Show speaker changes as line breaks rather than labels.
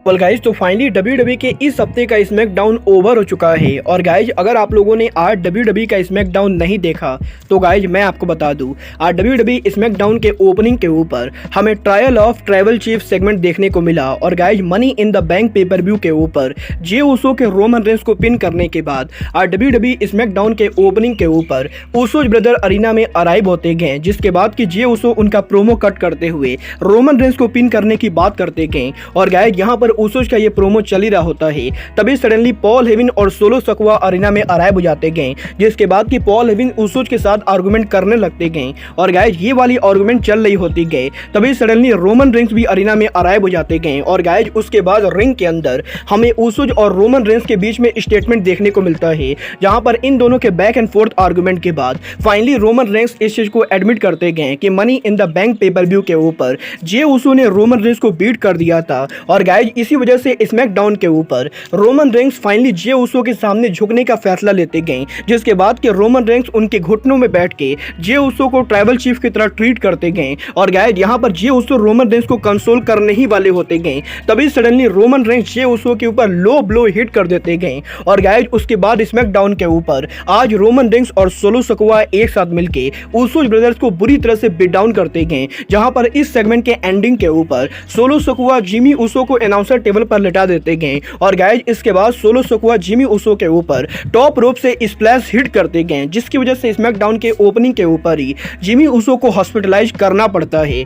Well guys, तो finally WWE के इस हफ्ते का स्मैकडाउन ओवर हो चुका है। और गाइज, अगर आप लोगों ने आज WWE का स्मैकडाउन नहीं देखा तो गाइज मैं आपको बता दूं, आज WWE स्मैकडाउन के ओपनिंग के ऊपर हमें trial of tribal chief segment देखने को मिला। और guys, money in the bank pay per view के ऊपर जे उसो के रोमन रेंस को पिन करने के बाद आज WWE स्मैकडाउन के ओपनिंग के ऊपर उसोज ब्रदर अरीना में अराइव होते गए, जिसके बाद कि जे उसो उनका प्रोमो कट करते हुए रोमन रेंस को पिन करने की बात करते गए। और गाइज, यहाँ पर उसोज का ये प्रोमो चल ही रहा होता है, तभी सडनली पॉल हेवन और सोलो सकवा अरीना में अराइव हो जाते गए, जिसके बाद कि पॉल हेवन उसोज के साथ आर्गुमेंट करने लगते गए। और गाइज, ये वाली आर्गुमेंट चल रही होती गए, तभी सडनली रोमन रेंस भी अरीना में अराइव हो जाते गए। और गाइज, उसके बाद रिंग के अंदर हमें उसोज और रोमन रेंस के बीच में स्टेटमेंट देखने को मिलता है, जहां पर इन दोनों के बैक एंड फोर्थ आर्गुमेंट के बाद फाइनली रोमन रेंस इस चीज को एडमिट करते गए कि money in the bank pay per view के ऊपर जे उसो ने रोमन रेंस को बीट कर दिया था। और गाइज, इसी वजह से स्मैकडाउन के ऊपर रोमन रेंस फाइनली जे उसो के सामने झुकने का फैसला लेते गए, जिसके बाद कि रोमन रेंस उनके घुटनों में बैठ के जे उसो को ट्राइबल चीफ की तरह ट्रीट करते गए। और गाइज, यहां पर जे उसो रोमन रेंस को कंसोल करने ही वाले होते गए, तभी सडनली रोमन रेंस जे उसो के ऊपर लो ब्लो हिट कर देते गए। और गाइज, उसके बाद स्मैकडाउन के ऊपर आज रोमन रेंस और सोलो सकवा एक साथ मिलके उसोज ब्रदर्स को बुरी तरह से बीट डाउन करते गए, जहां पर इस सेगमेंट के एंडिंग के ऊपर सोलो सकवा जिमी उसो को अनाउंसर टेबल पर लिटा देते गए। और गाइज, इसके बाद सोलो सकवा जिमी उसो के ऊपर टॉप रोप से स्प्लैश हिट करते गए, जिसकी वजह से स्मैकडाउन के ओपनिंग के ऊपर ही जिमी उसो को हॉस्पिटलाइज करना पड़ता है।